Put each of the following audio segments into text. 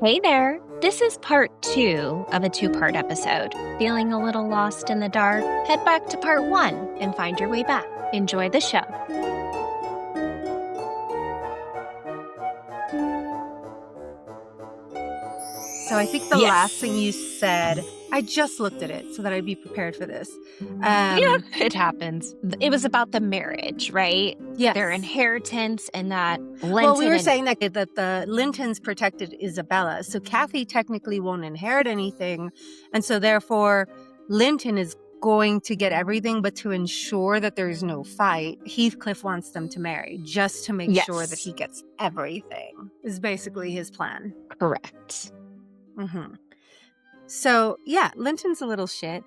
Hey there. This is part 2 of a 2-part episode. Feeling a little lost in the dark? Head back to part 1 and find your way back. Enjoy the show. So I think the Yes. last thing you said, I just looked at it so that I'd be prepared for this. Yeah, it happens. It was about the marriage, right? Yes. Their inheritance and that Linton. Well, we were saying that the Lintons protected Isabella. So Cathy technically won't inherit anything. And so therefore, Linton is going to get everything, but to ensure that there's no fight, Heathcliff wants them to marry just to make sure that he gets everything, is basically his plan. Correct. Mm-hmm. So, yeah, Linton's a little shit.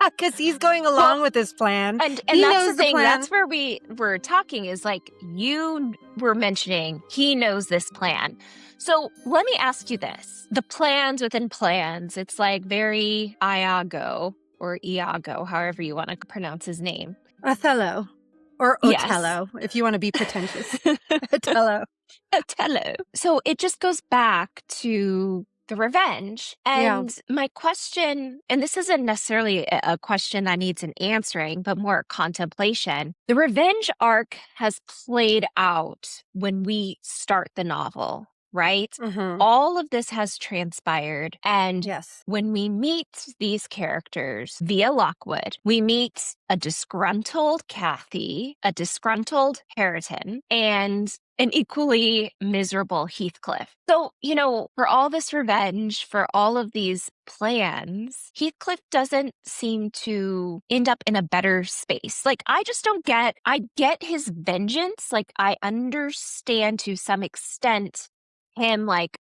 Because he's going along with his plan. And he that's knows the thing. plan. That's where we were talking is like you were mentioning he knows this plan. So let me ask you this. The plans within plans, it's like very Iago or Iago, however you want to pronounce his name. Othello. Or Yes. Otello, if you want to be pretentious. Otello. Otello. So it just goes back to the revenge. And my question, and this isn't necessarily a question that needs an answering, but more contemplation. The revenge arc has played out when we start the novel, right? Mm-hmm. All of this has transpired. And Yes. when we meet these characters via Lockwood, we meet a disgruntled Cathy, a disgruntled Hareton, and an equally miserable Heathcliff. So, for all this revenge, for all of these plans, Heathcliff doesn't seem to end up in a better space. Like, I just don't I get his vengeance. Like, I understand to some extent him, like,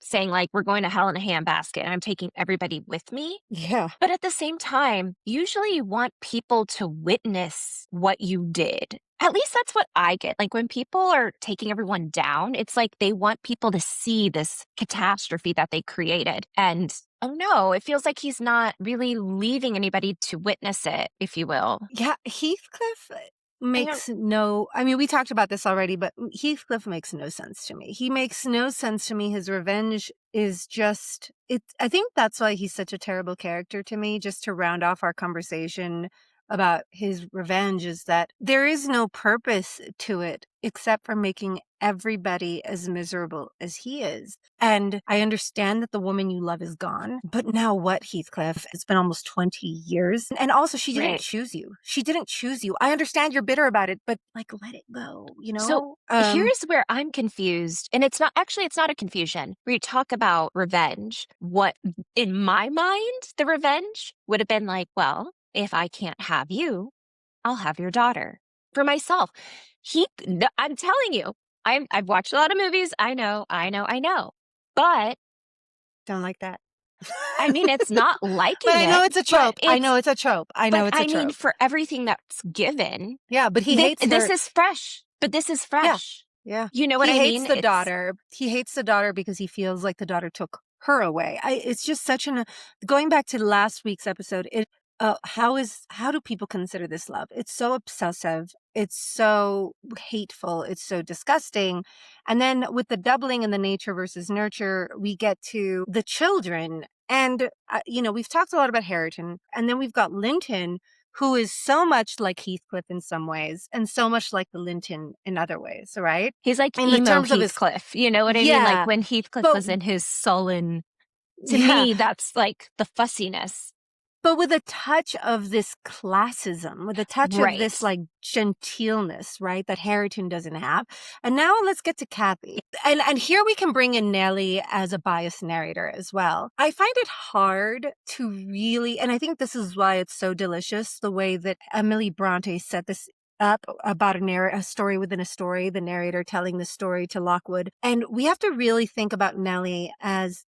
saying, like, we're going to hell in a handbasket and I'm taking everybody with me. Yeah. But at the same time, usually you want people to witness what you did. At least that's what I get. Like when people are taking everyone down, it's like they want people to see this catastrophe that they created. And oh no, it feels like he's not really leaving anybody to witness it, if you will. Yeah, Heathcliff makes we talked about this already, but Heathcliff makes no sense to me. He makes no sense to me. His revenge is just, I think that's why he's such a terrible character to me, just to round off our conversation about his revenge, is that there is no purpose to it except for making everybody as miserable as he is. And I understand that the woman you love is gone, but now what, Heathcliff? It's been almost 20 years. And also, she didn't choose you. She didn't choose you. I understand you're bitter about it, but like, let it go, So here's where I'm confused. And it's not a confusion. Where you talk about revenge. What, in my mind, the revenge would have been like, well, if I can't have you, I'll have your daughter for myself. I'm telling you, I've watched a lot of movies. I know. But don't like that. I mean, it's not liking but I know it, it's a trope. I know it's a trope. I know it's a trope. I mean, for everything that's given. Yeah, but he hates her. This is fresh. But this is fresh. Yeah. You know what I mean? He hates the daughter. He hates the daughter because he feels like the daughter took her away. It's just such going back to last week's episode, how do people consider this love? It's so obsessive. It's so hateful. It's so disgusting. And then with the doubling in the nature versus nurture, we get to the children. And, we've talked a lot about Hareton. And then we've got Linton, who is so much like Heathcliff in some ways and so much like the Linton in other ways, right? He's like emo Heathcliff. You know what I mean? Like when Heathcliff was in his sullen, to me, that's like the fussiness. But with a touch of this classism, with a touch of this like genteelness, right, that Hareton doesn't have. And now let's get to Cathy. And here we can bring in Nelly as a biased narrator as well. I find it hard to really, and I think this is why it's so delicious, the way that Emily Brontë set this up about a story within a story, the narrator telling the story to Lockwood. And we have to really think about Nelly as,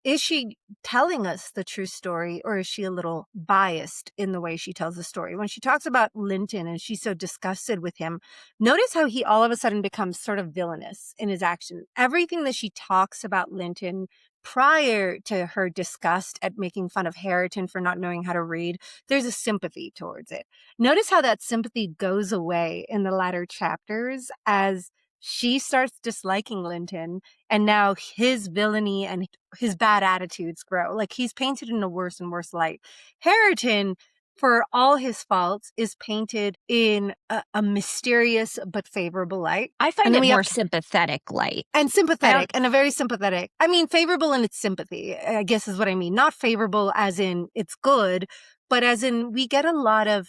is she telling us the true story, or is she a little biased in the way she tells the story? When she talks about Linton and she's so disgusted with him, notice how he all of a sudden becomes sort of villainous in his action. Everything that she talks about Linton prior to her disgust at making fun of Hareton for not knowing how to read, there's a sympathy towards it. Notice how that sympathy goes away in the latter chapters as she starts disliking Linton, and now his villainy and his bad attitudes grow. Like, he's painted in a worse and worse light. Hareton, for all his faults, is painted in a mysterious but favorable light. I find it more sympathetic light. And sympathetic, and a very sympathetic. I mean, favorable in its sympathy, I guess is what I mean. Not favorable as in it's good, but as in we get a lot of,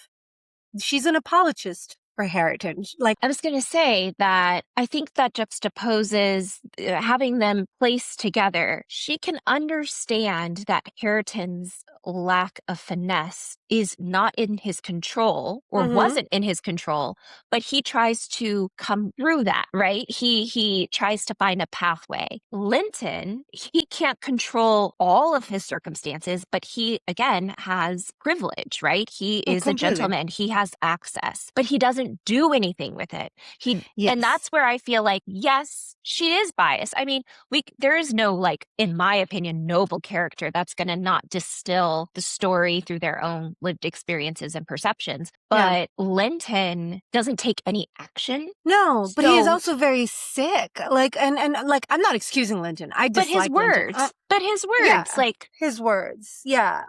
she's an apologist for heritage. Like, I was going to say that I think that juxtaposes having them placed together. She can understand that Hareton's lack of finesse is not in his control, or wasn't in his control, but he tries to come through that, right? He tries to find a pathway. Linton, he can't control all of his circumstances, but he, again, has privilege, right? He is a gentleman. He has access, but he doesn't do anything with it. And that's where I feel like, yes, she is biased. I mean, there is no, like, in my opinion, noble character that's going to not distill the story through their own lived experiences and perceptions. But Linton doesn't take any action. No, but he is also very sick. Like, and like, I'm not excusing Linton. I dislike his words. But his words, like his words. Yeah.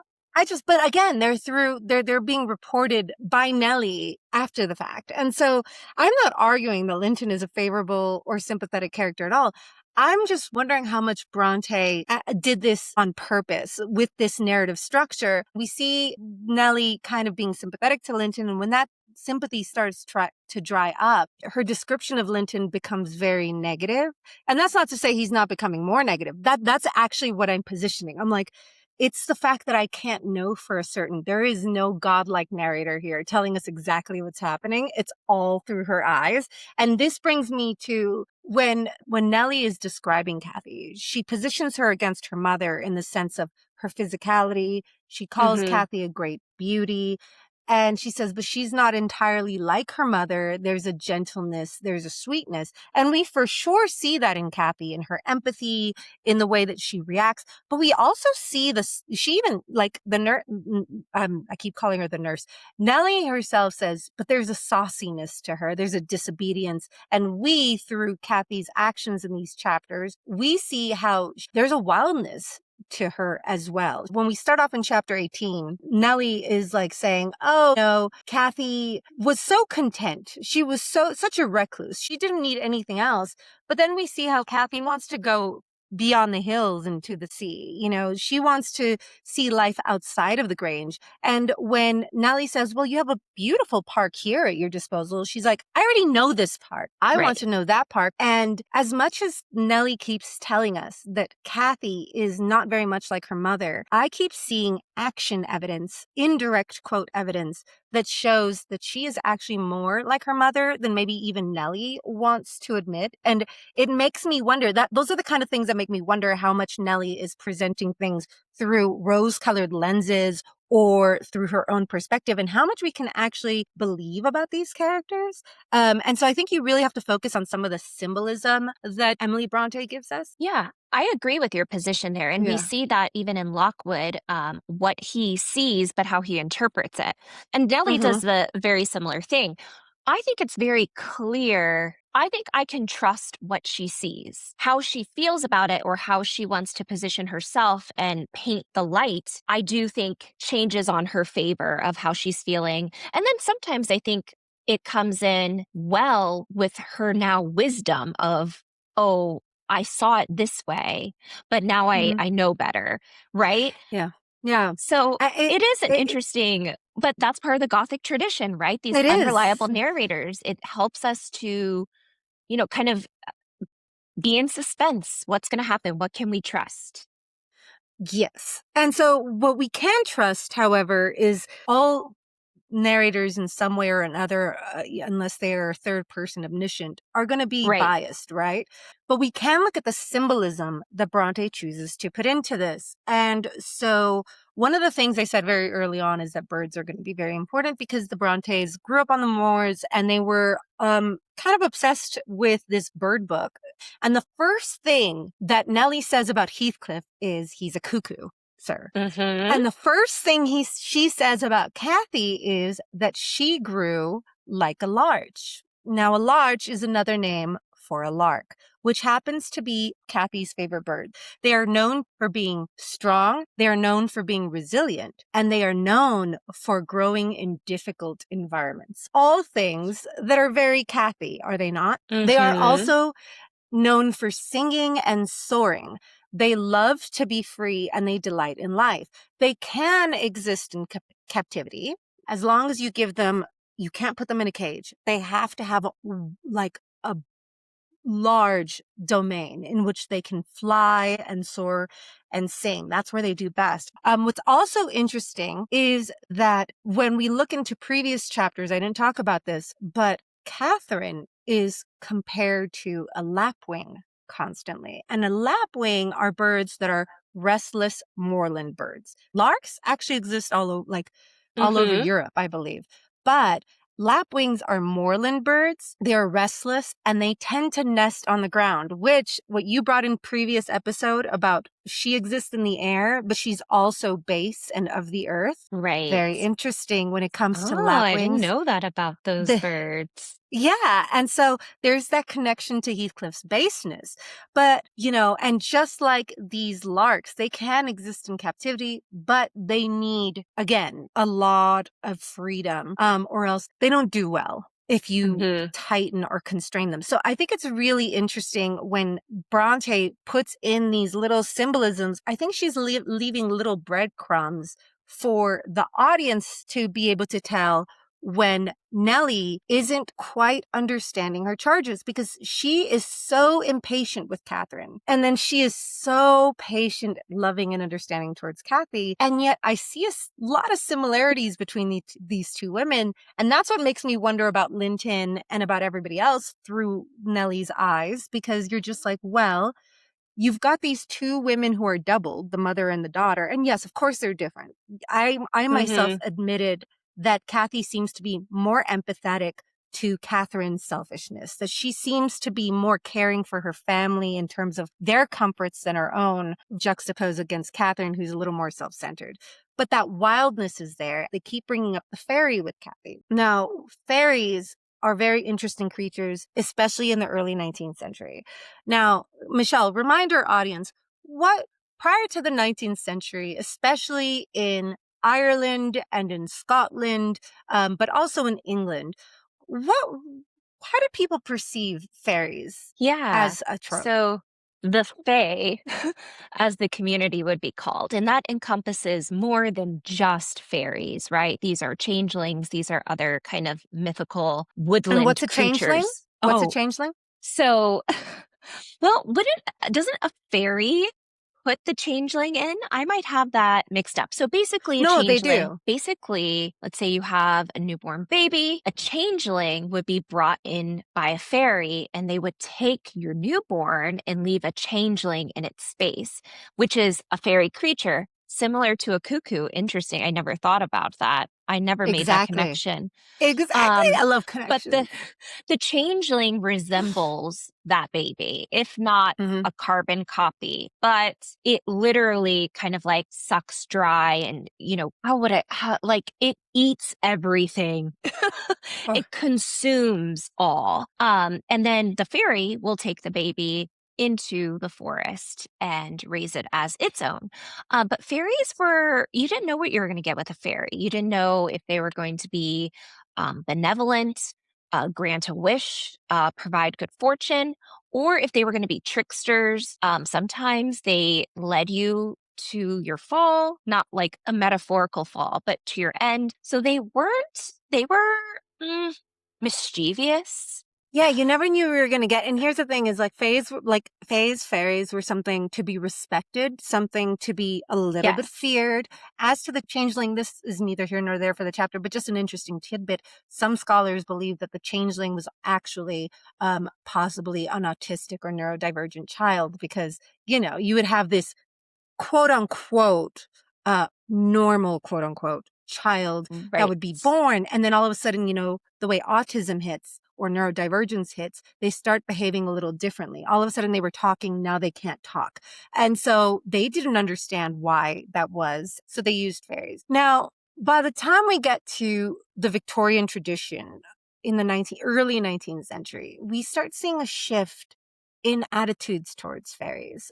But again, they're being reported by Nelly after the fact. And so I'm not arguing that Linton is a favorable or sympathetic character at all. I'm just wondering how much Brontë did this on purpose with this narrative structure. We see Nelly kind of being sympathetic to Linton, and when that sympathy starts to dry up, her description of Linton becomes very negative. And that's not to say he's not becoming more negative. That's actually what I'm positioning. I'm like, it's the fact that I can't know for a certain. There is no godlike narrator here telling us exactly what's happening. It's all through her eyes. And this brings me to when Nelly is describing Cathy, she positions her against her mother in the sense of her physicality. She calls Cathy a great beauty. And she says, but she's not entirely like her mother. There's a gentleness, there's a sweetness. And we for sure see that in Cathy, in her empathy, in the way that she reacts. But we also see she even, like the nurse, I keep calling her the nurse. Nelly herself says, but there's a sauciness to her. There's a disobedience. And we, through Cathy's actions in these chapters, we see how there's a wildness to her as well. When we start off in chapter 18, Nelly is like saying, oh no, Cathy was so content. She was such a recluse. She didn't need anything else. But then we see how Cathy wants to go beyond the hills into the sea. You know, she wants to see life outside of the Grange. And when Nelly says, well, you have a beautiful park here at your disposal, she's like, I already know this part. I want to know that part. And as much as Nelly keeps telling us that Cathy is not very much like her mother, I keep seeing action evidence, indirect quote evidence, that shows that she is actually more like her mother than maybe even Nelly wants to admit. And it makes me wonder that those are the kind of things that make me wonder how much Nelly is presenting things through rose-colored lenses or through her own perspective, and how much we can actually believe about these characters. And so I think you really have to focus on some of the symbolism that Emily Brontë gives us. Yeah, I agree with your position there. And we see that even in Lockwood, what he sees, but how he interprets it. And Nelly does the very similar thing. I think it's very clear. I think I can trust what she sees. How she feels about it or how she wants to position herself and paint the light, I do think changes on her favor of how she's feeling. And then sometimes I think it comes in well with her now wisdom of, oh, I saw it this way, but now I know better, right? Yeah. Yeah. So it is an interesting, but that's part of the Gothic tradition, right? These unreliable narrators. It helps us to, you know, kind of be in suspense. What's going to happen? What can we trust? Yes. And so what we can trust, however, is all narrators in some way or another, unless they are third person omniscient, are going to be biased, right? But we can look at the symbolism that Brontë chooses to put into this. And so one of the things I said very early on is that birds are going to be very important because the Brontës grew up on the moors and they were kind of obsessed with this bird book. And the first thing that Nelly says about Heathcliff is he's a cuckoo, sir. And the first thing she says about Cathy is that she grew like a larch. Now, a larch is another name for a lark, which happens to be Cathy's favorite bird. They are known for being strong, they are known for being resilient, and they are known for growing in difficult environments. All things that are very Cathy, are they not? They are also known for singing and soaring. They love to be free and they delight in life. They can exist in captivity as long as you give them, you can't put them in a cage. They have to have a large domain in which they can fly and soar and sing. That's where they do best. What's also interesting is that when we look into previous chapters, I didn't talk about this, but Catherine is compared to a lapwing constantly. And a lapwing are birds that are restless moorland birds. Larks actually exist all over Europe, I believe. But lapwings are moorland birds. They are restless and they tend to nest on the ground, which what you brought in previous episode about she exists in the air, but she's also base and of the earth. Right. Very interesting when it comes to lapwings. I didn't know that about those birds. Yeah. And so there's that connection to Heathcliff's baseness. But, and just like these larks, they can exist in captivity, but they need, again, a lot of freedom, or else they don't do well if you tighten or constrain them. So I think it's really interesting when Brontë puts in these little symbolisms. I think she's leaving little breadcrumbs for the audience to be able to tell when Nellie isn't quite understanding her charges, because she is so impatient with Catherine. And then she is so patient, loving, and understanding towards Cathy. And yet I see a lot of similarities between these two women. And that's what makes me wonder about Linton and about everybody else through Nellie's eyes, because you're just like, well, you've got these two women who are doubled, the mother and the daughter. And yes, of course, they're different. I myself admitted that Cathy seems to be more empathetic to Catherine's selfishness, that she seems to be more caring for her family in terms of their comforts than her own, juxtaposed against Catherine, who's a little more self-centered. But that wildness is there. They keep bringing up the fairy with Cathy. Now, fairies are very interesting creatures, especially in the early 19th century. Now, Michelle, remind our audience, what prior to the 19th century, especially in Ireland and in Scotland, but also in England, how do people perceive fairies as a trope? So the fae, as the community would be called, and that encompasses more than just fairies, right? These are changelings. These are other kind of mythical woodland and what's a creatures. Changeling? What's a changeling? So, well, doesn't a fairy put the changeling in? I might have that mixed up. So basically, no, they do. Basically, let's say you have a newborn baby, a changeling would be brought in by a fairy, and they would take your newborn and leave a changeling in its space, which is a fairy creature, similar to a cuckoo. Interesting. I never thought about that. I never made that connection. Exactly. I love connections. But the changeling resembles that baby, if not a carbon copy, but it literally kind of like sucks dry and, it eats everything. It consumes all. And then the fairy will take the baby into the forest and raise it as its own. But fairies you didn't know what you were going to get with a fairy. You didn't know if they were going to be benevolent, grant a wish, provide good fortune, or if they were going to be tricksters. Sometimes they led you to your fall, not like a metaphorical fall, but to your end. So they were mischievous. Yeah, you never knew we were going to get. And here's the thing is fairies were something to be respected, something to be a little bit feared. As to the changeling, this is neither here nor there for the chapter, but just an interesting tidbit. Some scholars believe that the changeling was actually possibly an autistic or neurodivergent child, because, you would have this quote unquote, normal quote unquote child that would be born. And then all of a sudden, the way autism hits or neurodivergence hits, they start behaving a little differently. All of a sudden they were talking, now they can't talk. And so they didn't understand why that was. So they used fairies. Now, by the time we get to the Victorian tradition, in the early 19th century, we start seeing a shift in attitudes towards fairies.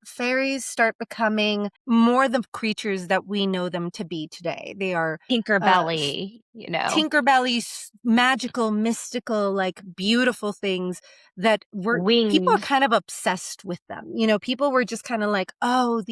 Fairies start becoming more the creatures that we know them to be today. They are Tinkerbelly, Tinkerbelly's magical, mystical, like beautiful things that people are winged. kind of obsessed with them. People were just kind of like, oh,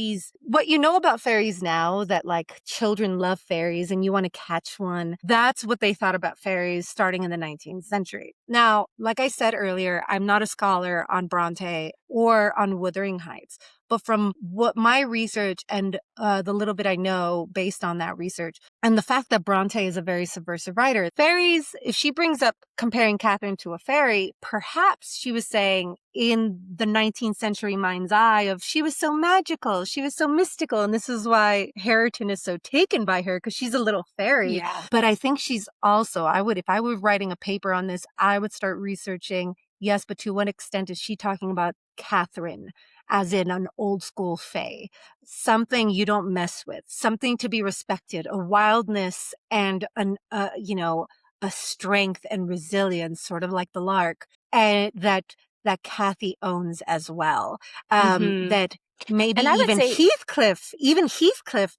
what you know about fairies now, that like children love fairies and you want to catch one. That's what they thought about fairies starting in the 19th century. Now, like I said earlier, I'm not a scholar on Brontë or on Wuthering Heights. But from what my research and the little bit I know based on that research, and the fact that Brontë is a very subversive writer, fairies, if she brings up comparing Catherine to a fairy, perhaps she was saying in the 19th century mind's eye of she was so magical, she was so mystical, and this is why Hareton is so taken by her, because she's a little fairy. Yeah. But I think she's also, if I were writing a paper on this, I would start researching, yes, but to what extent is she talking about Catherine as in an old school fae, something you don't mess with, something to be respected, a wildness and a strength and resilience, sort of like the lark, and that Cathy owns as well. That maybe And I would even say, Heathcliff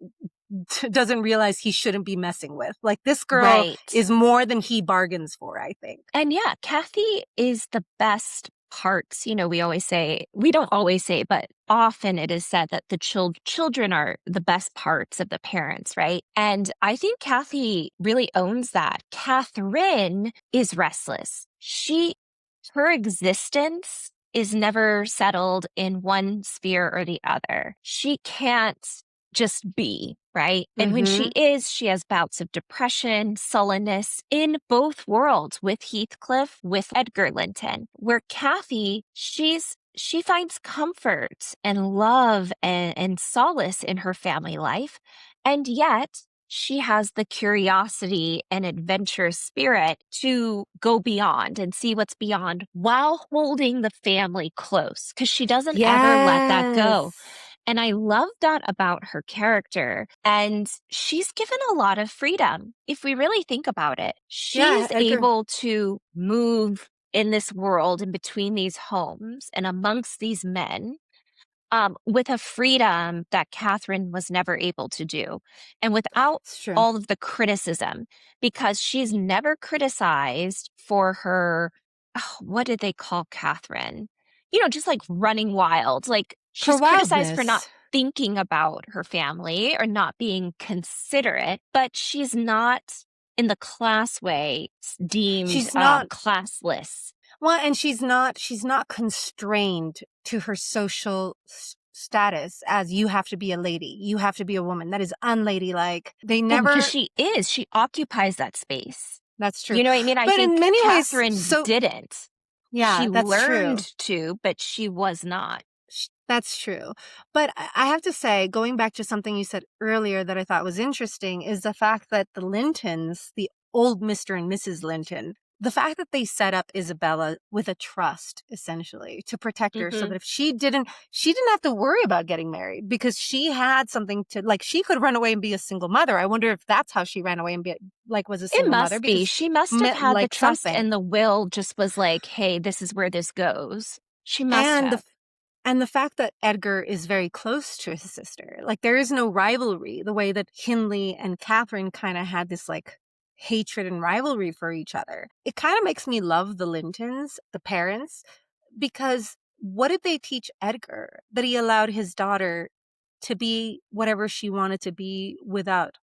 doesn't realize he shouldn't be messing with. Like, this girl right. is more than he bargains for, I think. And yeah, Cathy is the best parts. We always say, we don't always say, but often it is said that the children are the best parts of the parents, right? And I think Cathy really owns that. Catherine is restless. Her existence is never settled in one sphere or the other. She can't just be, right? And when she has bouts of depression, sullenness in both worlds, with Heathcliff, with Edgar Linton, where Cathy, she finds comfort and love and solace in her family life. And yet she has the curiosity and adventurous spirit to go beyond and see what's beyond while holding the family close, because she doesn't ever let that go. And I love that about her character. And she's given a lot of freedom. If we really think about it, she's able to move in this world, in between these homes and amongst these men, with a freedom that Catherine was never able to do. And without all of the criticism, because she's never criticized for her, what did they call Catherine? Just like running wild. Like, she's criticized for not thinking about her family or not being considerate, but she's not in the class way deemed classless. Well, and she's not constrained to her social status as you have to be a lady, you have to be a woman. That is unladylike. They never. Because she occupies that space. That's true. You know what I mean? I think in many Catherine ways, didn't. Yeah, she that's learned true. to, but she was not. That's true. But I have to say, going back to something you said earlier that I thought was interesting, is the fact that the Lintons, the old Mr. and Mrs. Linton, the fact that they set up Isabella with a trust, essentially, to protect her, so that if she didn't have to worry about getting married, because she had something to, like, she could run away and be a single mother. I wonder if that's how she ran away and was a single mother. It must be. She must have had the trust, and the will just was like, hey, this is where this goes. She must have. And the fact that Edgar is very close to his sister, like, there is no rivalry the way that Hindley and Catherine kind of had this, like, hatred and rivalry for each other. It kind of makes me love the Lintons, the parents, because what did they teach Edgar? That he allowed his daughter to be whatever she wanted to be without,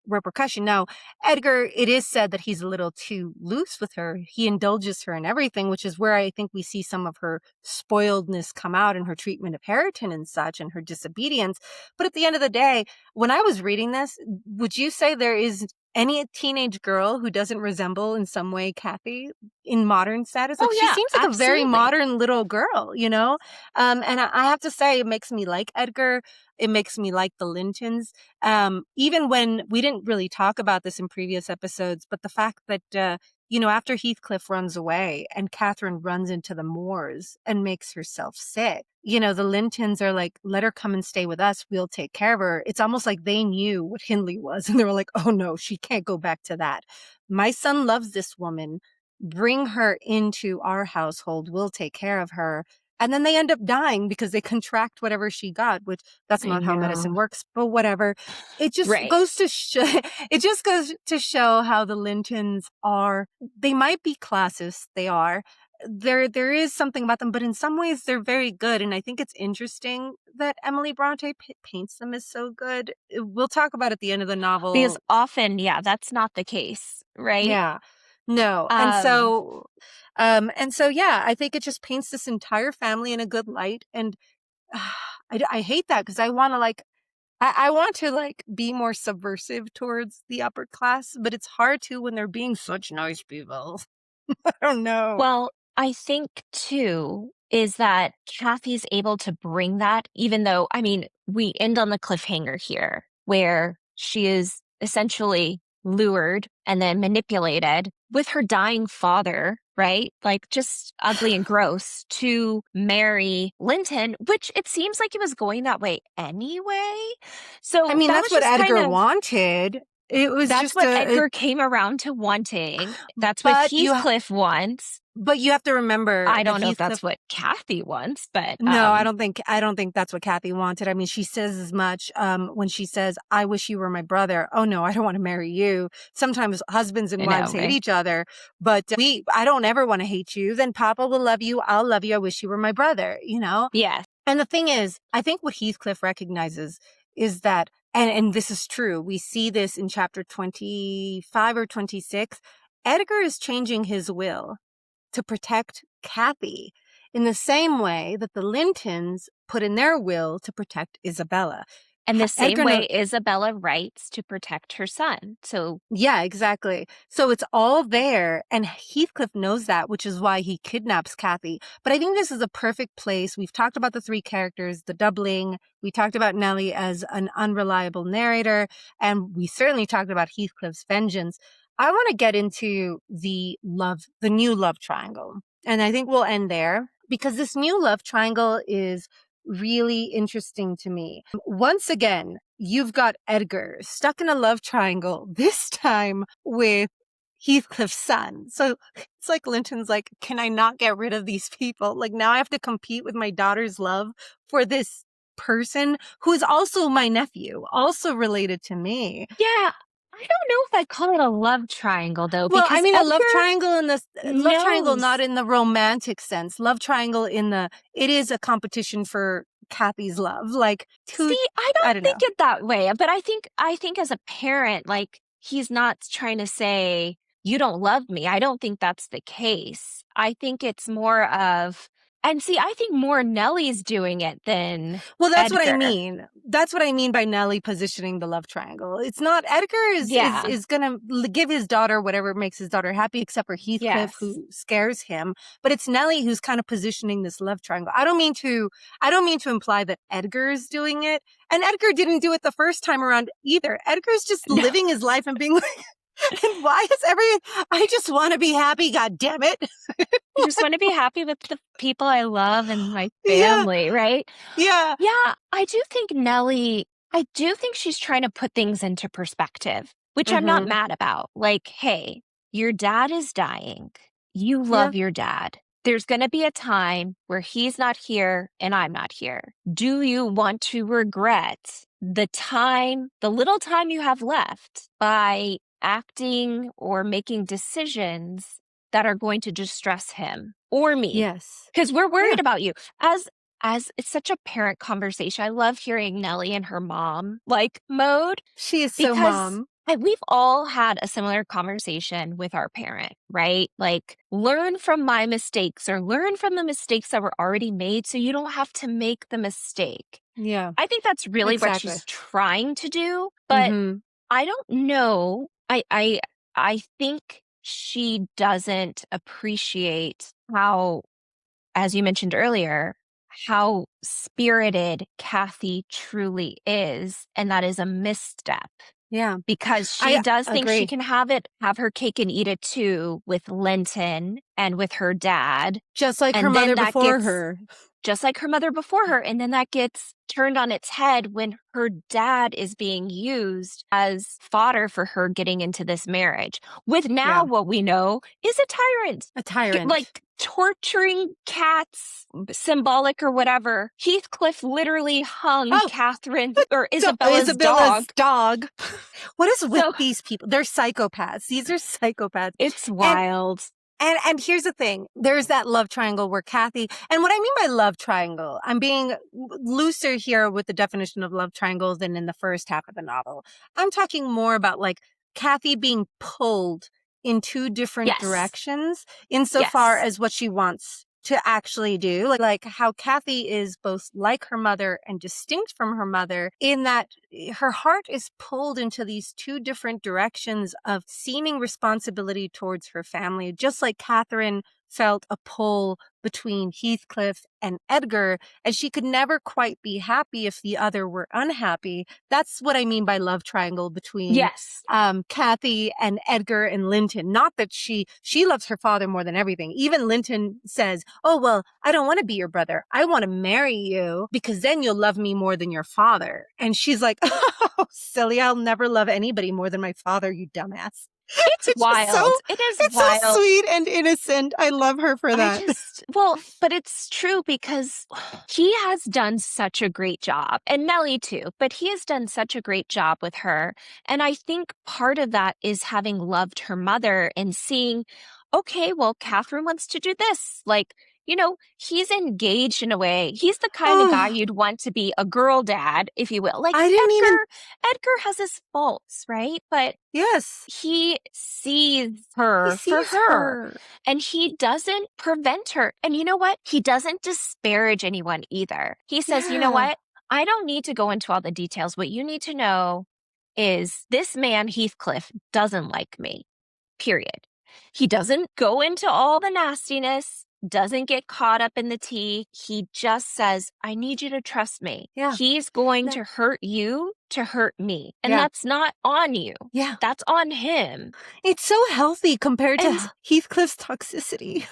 repercussion. Now, Edgar, it is said that he's a little too loose with her. He indulges her in everything, which is where I think we see some of her spoiledness come out in her treatment of Hareton and such, and her disobedience. But at the end of the day, when I was reading this, would you say there is any teenage girl who doesn't resemble in some way Cathy in modern status? Like, she seems like a very modern little girl, And I have to say, it makes me like Edgar. It makes me like the Lintons. Even when we didn't really talk about this in previous episodes, but the fact that, after Heathcliff runs away and Catherine runs into the moors and makes herself sick, you know, the Lintons are like, let her come and stay with us. We'll take care of her. It's almost like they knew what Hindley was. And they were like, oh no, she can't go back to that. My son loves this woman. Bring her into our household. We'll take care of her. And then they end up dying because they contract whatever she got, which that's I not how medicine know. works, but whatever. It just Right. goes to it just goes to show how the Lintons are. They might be classist. They are. There is something about them, but in some ways they're very good. And I think it's interesting that Emily Brontë paints them as so good. We'll talk about at the end of the novel. Because often, yeah, that's not the case, right? Yeah. No. And so, yeah, I think it just paints this entire family in a good light. And I hate that because I want to I want to like be more subversive towards the upper class, but it's hard to when they're being such nice people. I don't know. Well, I think too is that Cathy's able to bring that, even though, I mean, we end on the cliffhanger here, where she is essentially lured and then manipulated with her dying father, right? Like just ugly and gross to marry Linton, which it seems like it was going that way anyway. So I mean, that that's was what just Edgar wanted. It was that's just what Edgar came around to wanting. That's what but Heathcliff wants. But you have to remember I that don't know if that's Heathcliff. what Cathy wants, but No, I don't think that's what Cathy wanted. I mean, she says as much when she says, "I wish you were my brother." Oh no, I don't want to marry you. Sometimes husbands and I wives know, hate right? each other, but I don't ever want to hate you. Then Papa will love you. I'll love you. I wish you were my brother. You know. Yes. And the thing is, I think what Heathcliff recognizes is that, and this is true. We see this in chapter 25 or 26. Edgar is changing his will to protect Cathy in the same way that the Lintons put in their will to protect Isabella. And the same Edgar way Isabella writes to protect her son. So yeah, exactly. So it's all there, and Heathcliff knows that, which is why he kidnaps Cathy. But I think this is a perfect place. We've talked about the three characters, the doubling. We talked about Nellie as an unreliable narrator, and we certainly talked about Heathcliff's vengeance. I want to get into the new love triangle. And I think we'll end there because this new love triangle is really interesting to me. Once again, you've got Edgar stuck in a love triangle, this time with Heathcliff's son. So it's like Linton's like, can I not get rid of these people? Like now I have to compete with my daughter's love for this person who is also my nephew, also related to me. yeah, I don't know if I call it a love triangle though, Well, because I mean, a love Edgar triangle in the love triangle, knows. not in the romantic sense. Love triangle it is a competition for Cathy's love. Like, See, I I don't don't know. think it that way, but I think as a parent, like he's not trying to say you don't love me. I don't think that's the case. I think it's more of, and see, I think more Nellie's doing it than Well, that's what I Edgar. mean. That's what I mean by Nellie positioning the love triangle. It's not Edgar is going to give his daughter whatever makes his daughter happy, except for Heathcliff, Yes. who scares him. But it's Nellie who's kind of positioning this love triangle. I don't mean to imply that Edgar is doing it, and Edgar didn't do it the first time around either. Edgar's just living his life and being like, and why is I just want to be happy, god damn it. I just want to be happy with the people I love and my family, right? Yeah. Yeah, I do think she's trying to put things into perspective, which I'm not mad about. Like, hey, your dad is dying. You love your dad. There's going to be a time where he's not here and I'm not here. Do you want to regret the little time you have left by acting or making decisions that are going to distress him or me? Yes. Because we're worried about you. As it's such a parent conversation. I love hearing Nellie and her mom mode. She is so mom. We've all had a similar conversation with our parent, right? Like, learn from my mistakes or learn from the mistakes that were already made so you don't have to make the mistake. Yeah. I think that's really what she's trying to do, but I don't know. I think she doesn't appreciate how, as you mentioned earlier, how spirited Cathy truly is, and that is a misstep. Yeah. Because she does think she can have her cake and eat it too with Linton and with her dad. Just like her mother before her. just like her mother before her. And then that gets turned on its head when her dad is being used as fodder for her getting into this marriage. With now what we know is a tyrant. A tyrant. Like torturing cats, symbolic or whatever. Heathcliff literally hung Catherine or Isabella's dog. What is with these people? They're psychopaths. These are psychopaths. It's wild. And here's the thing. There's that love triangle where Cathy, and what I mean by love triangle, I'm being looser here with the definition of love triangle than in the first half of the novel. I'm talking more about like Cathy being pulled in two different directions insofar as what she wants to actually do. Like how Cathy is both like her mother and distinct from her mother in that her heart is pulled into these two different directions of seeming responsibility towards her family, just like Catherine felt a pull between Heathcliff and Edgar, and she could never quite be happy if the other were unhappy. That's what I mean by love triangle between Cathy and Edgar and Linton. Not that she loves her father more than everything. Even Linton says, oh, well, I don't want to be your brother. I want to marry you because then you'll love me more than your father. And she's like, oh, silly, I'll never love anybody more than my father, you dumbass. It's wild. It's wild. So sweet and innocent. I love her for that. But it's true because he has done such a great job, and Nellie too, but he has done such a great job with her. And I think part of that is having loved her mother and seeing, okay, well, Catherine wants to do this. Like, you know, he's engaged in a way. He's the kind of guy you'd want to be a girl dad, if you will. Like Edgar has his faults, right? But he sees her for her. And he doesn't prevent her. And you know what? He doesn't disparage anyone either. He says, you know what? I don't need to go into all the details. What you need to know is this man, Heathcliff, doesn't like me, period. He doesn't go into all the nastiness, doesn't get caught up in the tea. He just says, I need you to trust me. He's going to hurt you to hurt me. And that's not on you. That's on him. It's so healthy compared to Heathcliff's toxicity.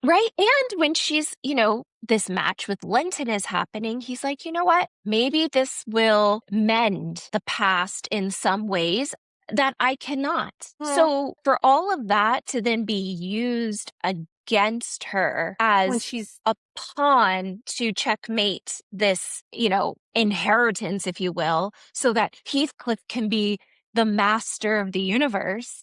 Right. And when she's, you know, this match with Linton is happening, he's like, you know what? Maybe this will mend the past in some ways that I cannot. So for all of that to then be used against her as when she's a pawn to checkmate this, you know, inheritance, if you will, so that Heathcliff can be the master of the universe,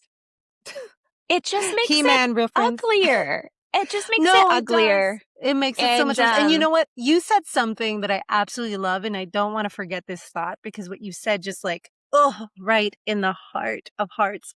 it just makes it uglier. It just makes it uglier. It makes it so much worse. And you know what? You said something that I absolutely love, and I don't want to forget this thought because what you said just like, right in the heart of hearts.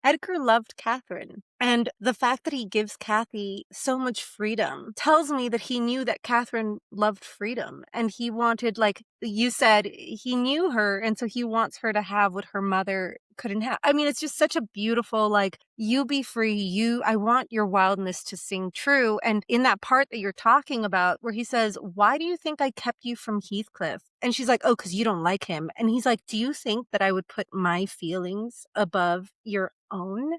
Edgar loved Catherine. And the fact that he gives Cathy so much freedom tells me that he knew that Catherine loved freedom. And he wanted, like you said, he knew her. And so he wants her to have what her mother couldn't have. I mean, it's just such a beautiful, like, you be free. I want your wildness to sing true. And in that part that you're talking about where he says, why do you think I kept you from Heathcliff? And she's like, oh, because you don't like him. And he's like, do you think that I would put my feelings above your own?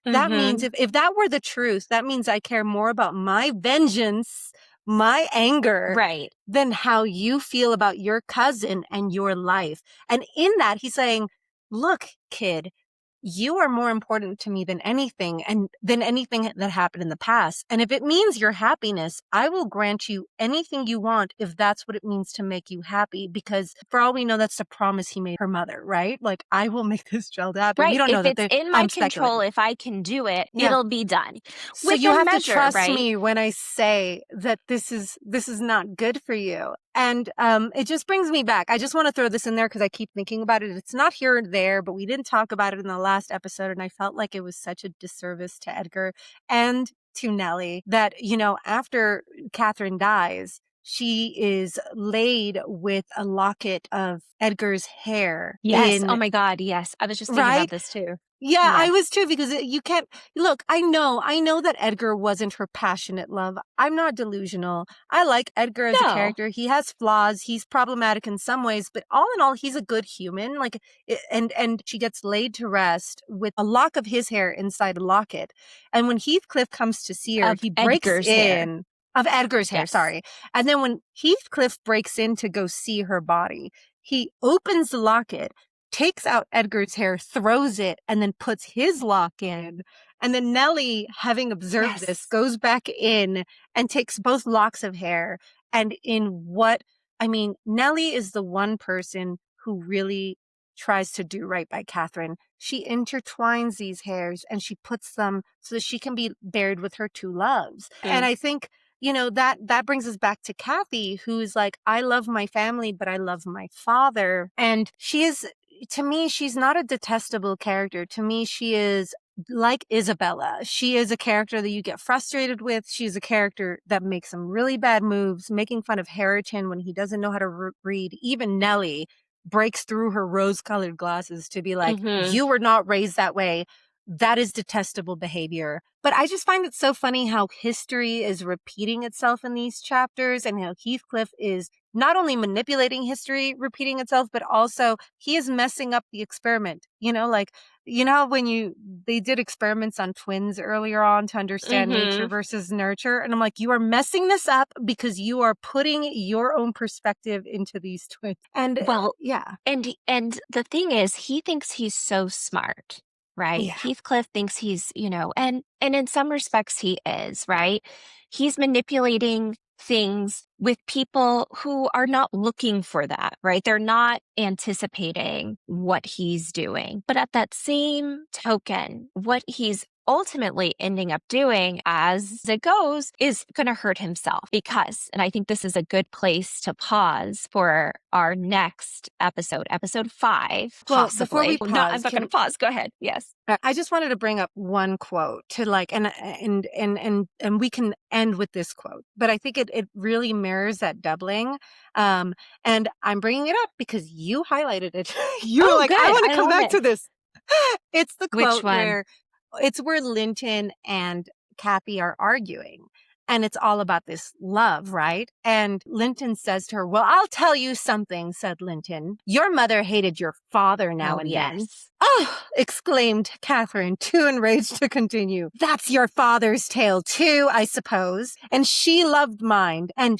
That means if that were the truth, that means I care more about my vengeance, my anger, than how you feel about your cousin and your life. And in that, he's saying, look, kid, you are more important to me than anything and than anything that happened in the past. And if it means your happiness, I will grant you anything you want if that's what it means to make you happy. Because for all we know, that's the promise he made her mother, right? Like, I will make this child happy. Right. We don't know if that it's in my control, if I can do it, it'll be done. So you have to trust me when I say that this is not good for you. And it just brings me back. I just want to throw this in there because I keep thinking about it. It's not here or there, but we didn't talk about it in the last episode. And I felt like it was such a disservice to Edgar and to Nellie that, you know, after Catherine dies, she is laid with a locket of Edgar's hair. Yes. Oh my God. Yes. I was just thinking about this too. Yeah, yes. I was too, because you can't look. I know that Edgar wasn't her passionate love. I'm not delusional. I like Edgar as a character. He has flaws. He's problematic in some ways, but all in all, he's a good human. Like, and she gets laid to rest with a lock of his hair inside a locket. And when Heathcliff comes to see her, he breaks in. Of Edgar's hair, Yes. sorry. And then when Heathcliff breaks in to go see her body, he opens the locket, takes out Edgar's hair, throws it, and then puts his lock in. And then Nellie, having observed this, goes back in and takes both locks of hair. And Nellie is the one person who really tries to do right by Catherine. She intertwines these hairs and she puts them so that she can be buried with her two loves. And I think, that brings us back to Cathy, who's like, I love my family, but I love my father. And to me, she's not a detestable character. To me, she is like Isabella. She is a character that you get frustrated with. She's a character that makes some really bad moves, making fun of Hareton when he doesn't know how to read. Even Nellie breaks through her rose-colored glasses to be like, you were not raised that way. That is detestable behavior. But I just find it so funny how history is repeating itself in these chapters and how Heathcliff is not only manipulating history repeating itself, but also he is messing up the experiment. When they did experiments on twins earlier on to understand nature versus nurture. And I'm like, you are messing this up because you are putting your own perspective into these twins. And yeah. And the thing is, he thinks he's so smart, right? Yeah. Heathcliff thinks he's, and in some respects he is, right? He's manipulating things with people who are not looking for that, right? They're not anticipating what he's doing. But at that same token, what he's ultimately ending up doing as it goes is going to hurt himself because, and I think this is a good place to pause for our next episode 5, well, possibly. Before we pause, no, I'm not going to pause. Go ahead. Yes. I just wanted to bring up one quote to and we can end with this quote, but I think it really mirrors that doubling. And I'm bringing it up because you highlighted it. You were like, good. I want to come back to this. It's the quote where Linton and Cathy are arguing. And it's all about this love, right? And Linton says to her, well, I'll tell you something, said Linton. Your mother hated your father now and then. Oh, exclaimed Catherine, too enraged to continue. That's your father's tale too, I suppose. And she loved mine. And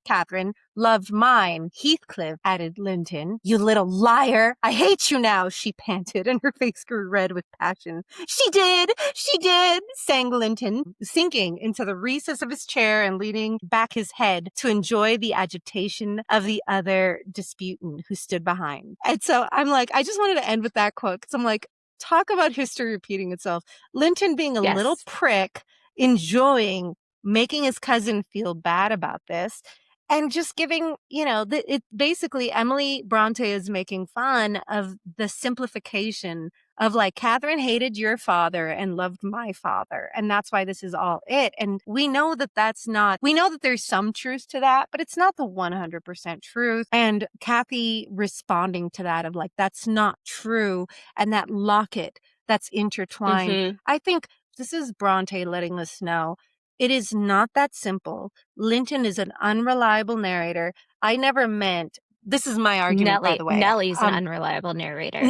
Catherine, loved mine. Heathcliff, added Linton. You little liar. I hate you now, she panted, and her face grew red with passion. She did, sang Linton, sinking into the recess of his chair and leaning back his head to enjoy the agitation of the other disputant who stood behind. And so I'm like, I just wanted to end with that quote because I'm like, talk about history repeating itself. Linton being a little prick, enjoying making his cousin feel bad about this. And just giving, basically Emily Brontë is making fun of the simplification of like, Catherine hated your father and loved my father. And that's why this is all it. And we know that we know that there's some truth to that, but it's not the 100% truth. And Cathy responding to that of like, that's not true. And that locket that's intertwined. I think this is Brontë letting us know it is not that simple. Linton is an unreliable narrator. I never meant, this is my argument, by the way. Nellie's an unreliable narrator.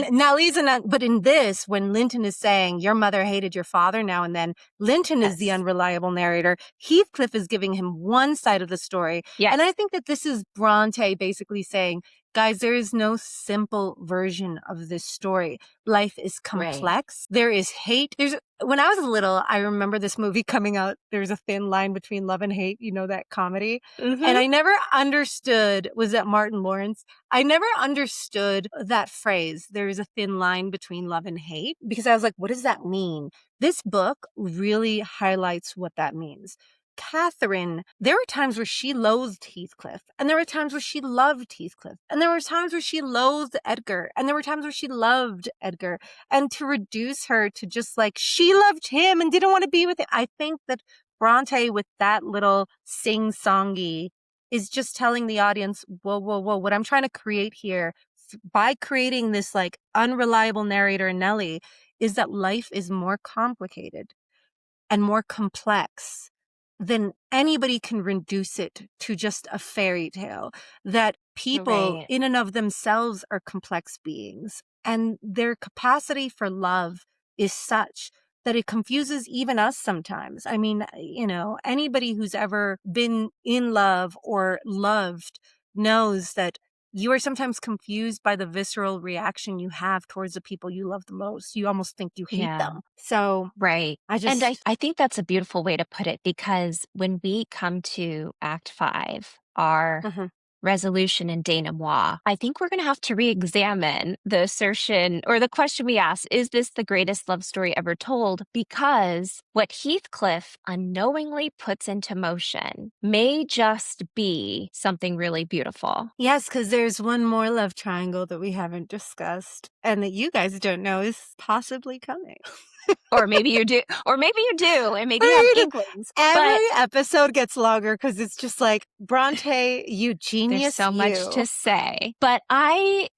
But in this, when Linton is saying, your mother hated your father now and then, Linton is the unreliable narrator. Heathcliff is giving him one side of the story. Yes. And I think that this is Brontë basically saying, guys, there is no simple version of this story. Life is complex. Right. There is hate. When I was little, I remember this movie coming out. There's a thin line between love and hate, that comedy. And I never understood, was that Martin Lawrence? I never understood that phrase, there is a thin line between love and hate, because I was like, what does that mean? This book really highlights what that means. Catherine, there were times where she loathed Heathcliff, and there were times where she loved Heathcliff, and there were times where she loathed Edgar, and there were times where she loved Edgar. And to reduce her to just like, she loved him and didn't want to be with him. I think that Brontë, with that little sing-songy, is just telling the audience, whoa, what I'm trying to create here by creating this like unreliable narrator, Nellie, is that life is more complicated and more complex than anybody can reduce it to just a fairy tale, that people in and of themselves are complex beings and their capacity for love is such that it confuses even us sometimes. I mean, anybody who's ever been in love or loved knows that you are sometimes confused by the visceral reaction you have towards the people you love the most. You almost think you hate them. So right. And I think that's a beautiful way to put it, because when we come to Act 5, our resolution in denouement, I think we're going to have to re-examine the assertion or the question we asked, is this the greatest love story ever told? Because what Heathcliff unknowingly puts into motion may just be something really beautiful. Yes, because there's one more love triangle that we haven't discussed and that you guys don't know is possibly coming. Or maybe you do, and maybe you have inklings. Every episode gets longer because it's just like, Brontë, you genius. There's so much to say. But I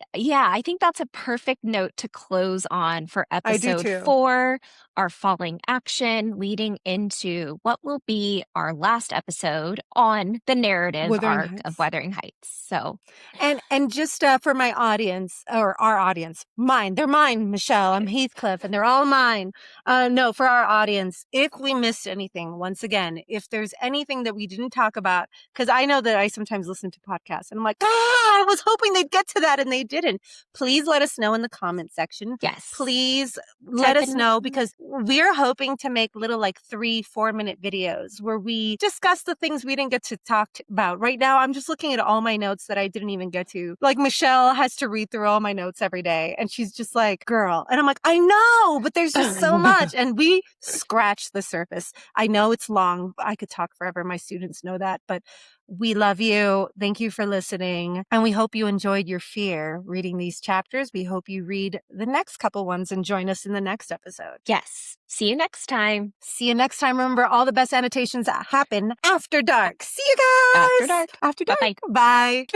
think that's a perfect note to close on for episode 4, our falling action, leading into what will be our last episode on the narrative arc of Wuthering Heights. So, and just for my audience, or our audience, they're mine, Michelle. I'm Heathcliff, and they're all mine. No, for our audience, if we missed anything, once again, if there's anything that we didn't talk about, because I know that I sometimes listen to podcasts and I'm like, I was hoping they'd get to that and they didn't. Please let us know in the comment section. Yes. Please let us know, because we're hoping to make little 3-4 minute videos where we discuss the things we didn't get to talk about. Right now, I'm just looking at all my notes that I didn't even get to. Like, Michelle has to read through all my notes every day and she's just like, girl. And I'm like, I know, but there's just so much. And we scratch the surface. I know it's long. I could talk forever. My students know that, but we love you. Thank you for listening. And we hope you enjoyed your fear reading these chapters. We hope you read the next couple ones and join us in the next episode. Yes. See you next time. Remember, all the best annotations happen after dark. See you guys. After dark. After dark. Bye.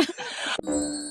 Bye.